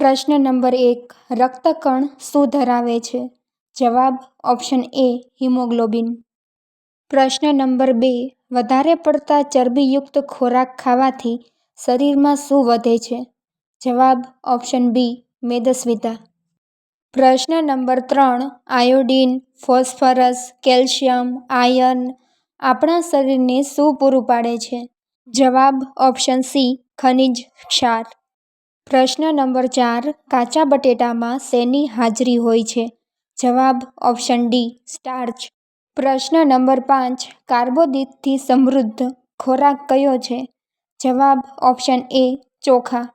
પ્રશ્ન નંબર 1. રક્તકણ શું ધરાવે છે? જવાબ ઓપ્શન એ હિમોગ્લોબિન. પ્રશ્ન નંબર 2. વધારે પડતા ચરબીયુક્ત ખોરાક ખાવાથી શરીરમાં શું વધે છે? જવાબ ઓપ્શન બી મેદસ્વીતા. પ્રશ્ન number 3. Iodine, phosphorus, calcium, iron આપણા શરીરને શું પૂરું પાડે છે? જવાબ ઓપ્શન સી ખનિજ ક્ષાર. પ્રશ્ન નંબર 4. કાચા બટેટામાં શેની હાજરી હોય છે? જવાબ ઓપ્શન ડી સ્ટાર્ચ. પ્રશ્ન નંબર 5. કાર્બોદિતથી સમૃદ્ધ ખોરાક કયો છે? જવાબ ઓપ્શન એ ચોખા.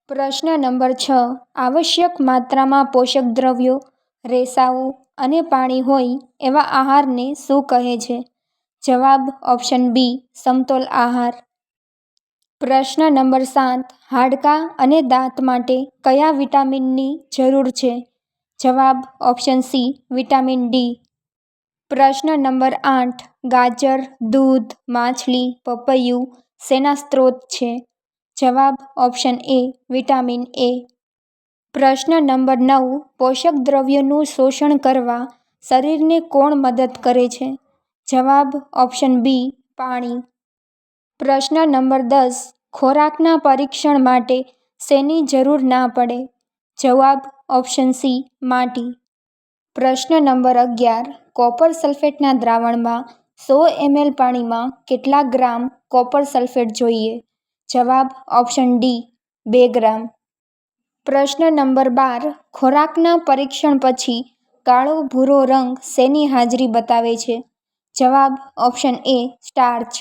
પ્રશ્ન નંબર 6. આવશ્યક માત્રામાં પોષક દ્રવ્યો, રેસાઓ અને પાણી હોય એવા આહારને શું કહે છે? જવાબ ઓપ્શન બી સમતોલ આહાર. પ્રશ્ન નંબર 7. હાડકાં અને દાંત માટે કયા વિટામિનની જરૂર છે? જવાબ ઓપ્શન સી વિટામિન ડી. પ્રશ્ન નંબર 8. ગાજર, દૂધ, માછલી, પપૈયું શેના સ્ત્રોત છે? જવાબ ઓપ્શન એ વિટામિન એ. પ્રશ્ન નંબર 9. પોષક દ્રવ્યોનું શોષણ કરવા શરીરને કોણ મદદ કરે છે? જવાબ ઓપ્શન બી પાણી. પ્રશ્ન નંબર 10. ખોરાકના પરીક્ષણ માટે શેની જરૂર ના પડે? જવાબ ઓપ્શન સી માટી. પ્રશ્ન નંબર 11. કોપર સલ્ફેટના દ્રાવણમાં 100 ml પાણીમાં કેટલા ગ્રામ કોપર સલ્ફેટ જોઈએ? જવાબ ઓપ્શન ડી 2 ગ્રામ. પ્રશ્ન નંબર 12. ખોરાકના પરીક્ષણ પછી કાળો ભૂરો રંગ શેની હાજરી બતાવે છે? જવાબ ઓપ્શન એ સ્ટાર્ચ.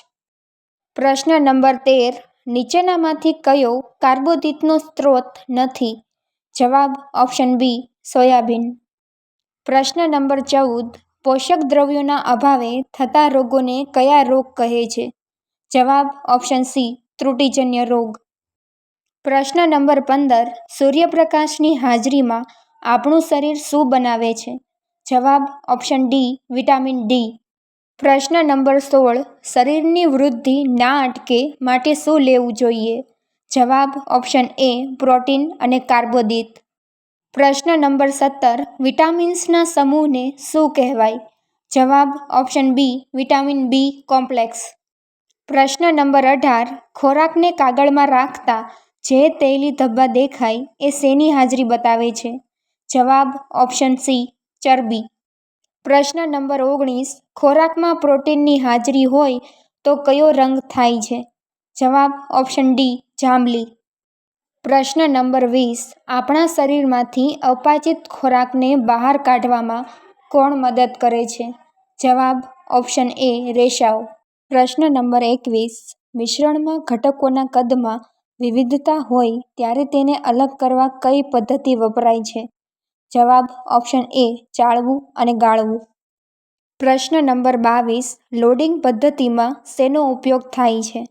પ્રશ્ન નંબર 13. નીચેનામાંથી કયો કાર્બોદિતનો સ્ત્રોત નથી? જવાબ ઓપ્શન બી સોયાબીન. પ્રશ્ન નંબર 14. પોષક દ્રવ્યોના અભાવે થતા રોગોને કયા રોગ કહે છે? જવાબ ઓપ્શન સી ત્રુટિજન્ય રોગ. પ્રશ્ન નંબર 15. સૂર્યપ્રકાશની હાજરીમાં આપણું શરીર શું બનાવે છે? જવાબ ઓપ્શન ડી વિટામિન ડી. પ્રશ્ન નંબર 16. શરીરની વૃદ્ધિ ના અટકે માટે શું લેવું જોઈએ? જવાબ ઓપ્શન એ પ્રોટીન અને કાર્બોદિત. પ્રશ્ન નંબર 17. વિટામિન્સના સમૂહને શું કહેવાય? જવાબ option B vitamin B complex. પ્રશ્ન નંબર 18. ખોરાકને કાગળમાં રાખતા જે તેલી ધબ્બા દેખાય એ શેની હાજરી બતાવે છે? જવાબ ઓપ્શન સી ચરબી. પ્રશ્ન નંબર 19. ખોરાકમાં પ્રોટીનની હાજરી હોય તો કયો રંગ થાય છે? જવાબ ઓપ્શન ડી જાંબલી. પ્રશ્ન નંબર 20. આપણા શરીરમાંથી અપાચિત ખોરાકને બહાર કાઢવામાં કોણ મદદ કરે છે? જવાબ ઓપ્શન એ રેસાઓ. પ્રશ્ન નંબર 21. મિશ્રણમાં ઘટકોના કદમાં વિવિધતા હોય ત્યારે તેને અલગ કરવા કઈ પદ્ધતિ વપરાય છે? જવાબ ઓપ્શન એ ચાળવું અને ગાળવું. પ્રશ્ન નંબર 22. લોડિંગ પદ્ધતિમાં શેનો ઉપયોગ થાય છે?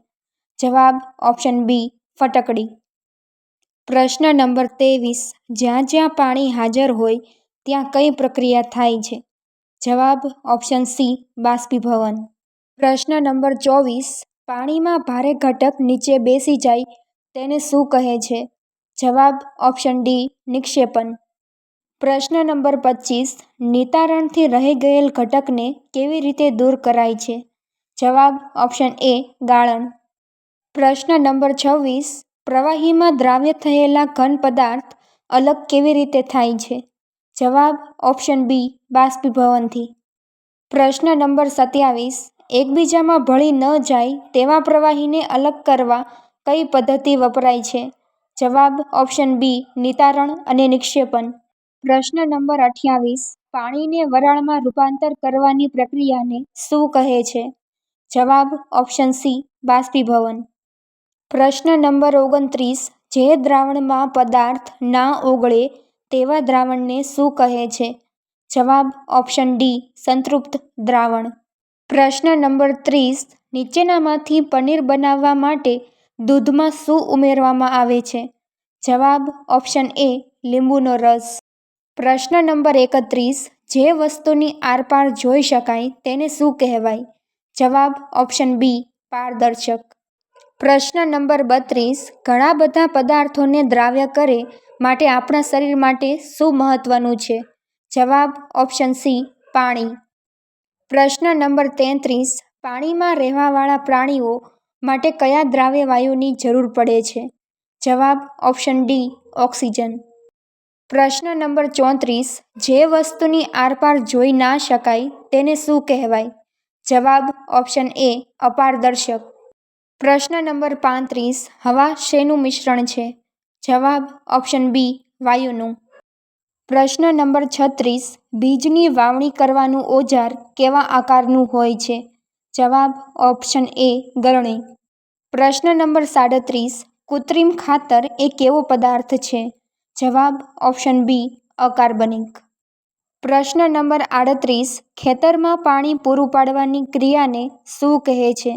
જવાબ ઓપ્શન બી ફટકડી. પ્રશ્ન નંબર 23. જ્યાં જ્યાં પાણી હાજર હોય ત્યાં કઈ પ્રક્રિયા થાય છે? જવાબ ઓપ્શન સી બાષ્પીભવન. પ્રશ્ન નંબર 24. પાણીમાં ભારે ઘટક નીચે બેસી જાય તેને શું કહે છે? જવાબ ઓપ્શન ડી નિક્ષેપન. પ્રશ્ન નંબર 25. નિતારણથી રહી ગયેલ ઘટકને કેવી રીતે દૂર કરાય છે? જવાબ ઓપ્શન એ ગાળણ. પ્રશ્ન નંબર 26. પ્રવાહીમાં દ્રાવ્ય થયેલા ઘન પદાર્થ અલગ કેવી રીતે થાય છે? જવાબ ઓપ્શન બી બાષ્પીભવનથી. પ્રશ્ન નંબર 27. એકબીજામાં ભળી ન જાય તેવા પ્રવાહીને અલગ કરવા કઈ પદ્ધતિ વપરાય છે? જવાબ ઓપ્શન બી નિતારણ અને નિક્ષેપન. પ્રશ્ન નંબર 28. પાણીને વરાળમાં રૂપાંતર કરવાની પ્રક્રિયાને શું કહે છે? જવાબ ઓપ્શન સી બાષ્પીભવન. પ્રશ્ન નંબર 29. જે દ્રાવણમાં પદાર્થ ના ઓગળે તેવા દ્રાવણને શું કહે છે? જવાબ ઓપ્શન ડી સંતૃપ્ત દ્રાવણ. પ્રશ્ન નંબર 30. નીચેનામાંથી પનીર બનાવવા માટે દૂધમાં શું ઉમેરવામાં આવે છે? જવાબ ઓપ્શન એ લીંબુનો રસ. પ્રશ્ન નંબર 31. જે વસ્તુની આરપાર જોઈ શકાય તેને શું કહેવાય? જવાબ ઓપ્શન બી પારદર્શક. પ્રશ્ન નંબર 32. ઘણા બધા પદાર્થોને દ્રાવ્ય કરે માટે આપણા શરીર માટે શું મહત્વનું છે? જવાબ ઓપ્શન સી પાણી. પ્રશ્ન નંબર 33 પાણીમાં રહેવાવાળા પ્રાણીઓ માટે કયા દ્રાવ્ય વાયુની જરૂર પડે છે? જવાબ ઓપ્શન ડી ઓક્સિજન. પ્રશ્ન નંબર 34 જે વસ્તુની આરપાર જોઈ ના શકાય તેને શું કહેવાય? જવાબ ઓપ્શન એ અપારદર્શક. પ્રશ્ન નંબર 35 હવા શેનું મિશ્રણ છે? જવાબ ઓપ્શન બી વાયુનું. પ્રશ્ન નંબર 36 બીજની વાવણી કરવાનું ઓજાર કેવા આકારનું હોય છે? જવાબ ઓપ્શન એ ગળણી. પ્રશ્ન નંબર 37 કૃત્રિમ ખાતર એ કેવો પદાર્થ છે? જવાબ ઓપ્શન બી અકાર્બનિક. પ્રશ્ન નંબર 38 ખેતરમાં પાણી પૂરું પાડવાની ક્રિયાને શું કહે છે?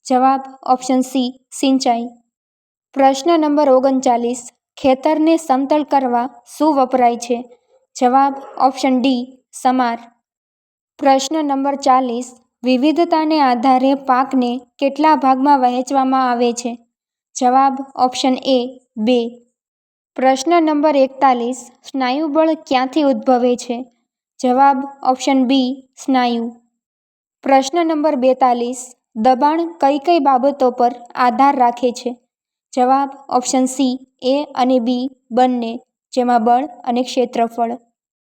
જવાબ ઓપ્શન સી સિંચાઈ. પ્રશ્ન નંબર 39 ખેતરને સમતલ કરવા શું વપરાય છે? જવાબ ઓપ્શન ડી સમાર. પ્રશ્ન નંબર 40 વિવિધતાને આધારે પાકને કેટલા ભાગમાં વહેંચવામાં આવે છે? જવાબ ઓપ્શન એ 2. પ્રશ્ન નંબર 41 સ્નાયુબળ ક્યાંથી ઉદ્ભવે છે? જવાબ ઓપ્શન બી સ્નાયુ. પ્રશ્ન નંબર 42 દબાણ કઈ કઈ બાબતો પર આધાર રાખે છે? જવાબ ઓપ્શન સી એ અને બી બંને, જેમાં બળ અને ક્ષેત્રફળ.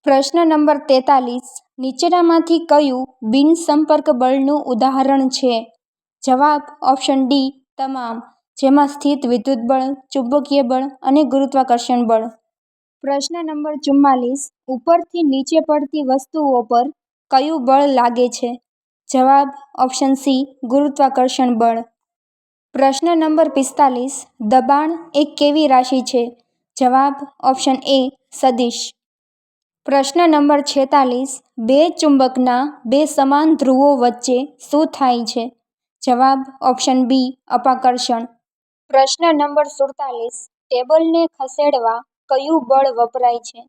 પ્રશ્ન નંબર 43 નીચેનામાંથી કયું બિનસંપર્ક બળનું ઉદાહરણ છે? જવાબ ઓપ્શન ડી તમામ, જેમાં સ્થિત વિદ્યુત બળ, ચુંબકીય બળ અને ગુરુત્વાકર્ષણ બળ. પ્રશ્ન નંબર 44 ઉપરથી નીચે પડતી વસ્તુઓ પર કયું બળ લાગે છે? જવાબ ઓપ્શન સી ગુરુત્વાકર્ષણ બળ. પ્રશ્ન નંબર 45 દબાણ એક કેવી રાશિ છે? જવાબ ઓપ્શન એ સદિશ. પ્રશ્ન નંબર 46 બે ચુંબકના બે સમાન ધ્રુવો વચ્ચે શું થાય છે? જવાબ ઓપ્શન બી અપાકર્ષણ. પ્રશ્ન નંબર 47 ટેબલને ખસેડવા કયું બળ વપરાય છે?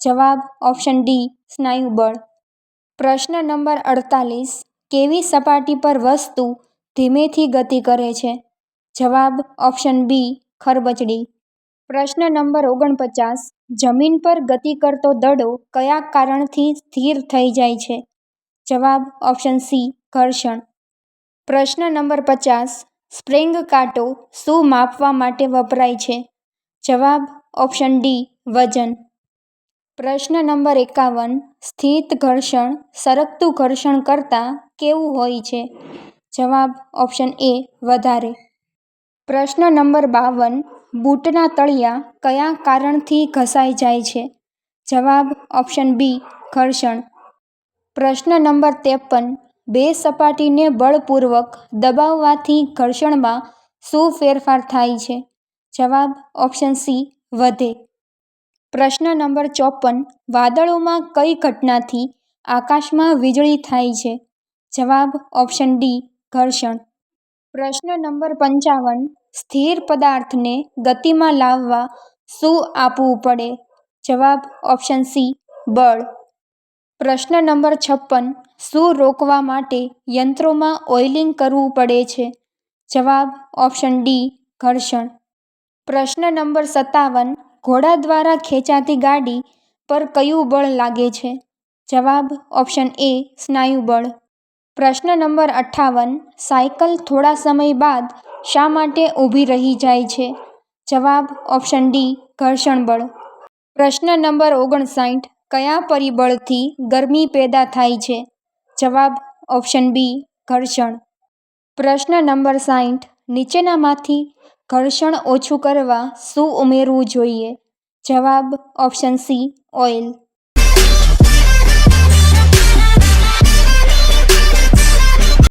જવાબ ઓપ્શન ડી સ્નાયુ બળ. પ્રશ્ન નંબર 48 કેવી સપાટી પર વસ્તુ ધીમેથી ગતિ કરે છે? જવાબ ઓપ્શન બી ખરબચડી. પ્રશ્ન નંબર 49 જમીન પર ગતિ કરતો દડો કયા કારણથી સ્થિર થઈ જાય છે? જવાબ ઓપ્શન સી ઘર્ષણ. પ્રશ્ન નંબર 50 સ્પ્રિંગ કાંટો શું માપવા માટે વપરાય છે? જવાબ ઓપ્શન ડી વજન. પ્રશ્ન નંબર 51 સ્થિત ઘર્ષણ સરકતું ઘર્ષણ કરતાં કેવું હોય છે? જવાબ ઓપ્શન એ વધારે. પ્રશ્ન નંબર 52 બૂટના તળિયા કયા કારણથી ઘસાઈ જાય છે? જવાબ ઓપ્શન બી ઘર્ષણ. પ્રશ્ન નંબર 53 બે સપાટીને બળપૂર્વક દબાવવાથી ઘર્ષણમાં શું ફેરફાર થાય છે? જવાબ ઓપ્શન સી વધે. પ્રશ્ન નંબર 54 વાદળોમાં કઈ ઘટનાથી આકાશમાં વીજળી થાય છે? જવાબ ઓપ્શન ડી ઘર્ષણ. પ્રશ્ન નંબર 55 સ્થિર પદાર્થને ગતિમાં લાવવા શું આપવું પડે? જવાબ ઓપ્શન સી બળ. પ્રશ્ન નંબર 56 શું રોકવા માટે યંત્રોમાં ઓઇલિંગ કરવું પડે છે? જવાબ ઓપ્શન ડી ઘર્ષણ. પ્રશ્ન નંબર 57 ઘોડા દ્વારા ખેંચાતી ગાડી પર કયું બળ લાગે છે? જવાબ ઓપ્શન એ સ્નાયુ બળ. પ્રશ્ન નંબર 58 સાયકલ થોડા સમય બાદ શા માટે ઊભી રહી જાય છે? જવાબ ઓપ્શન ડી ઘર્ષણ બળ. પ્રશ્ન નંબર 59 કયા પરિબળથી ગરમી પેદા થાય છે? જવાબ ઓપ્શન બી ઘર્ષણ. પ્રશ્ન નંબર 60 નીચેનામાંથી ઘર્ષણ ઓછું કરવા શું ઉમેરવું જોઈએ? જવાબ ઓપ્શન સી ઓઇલ.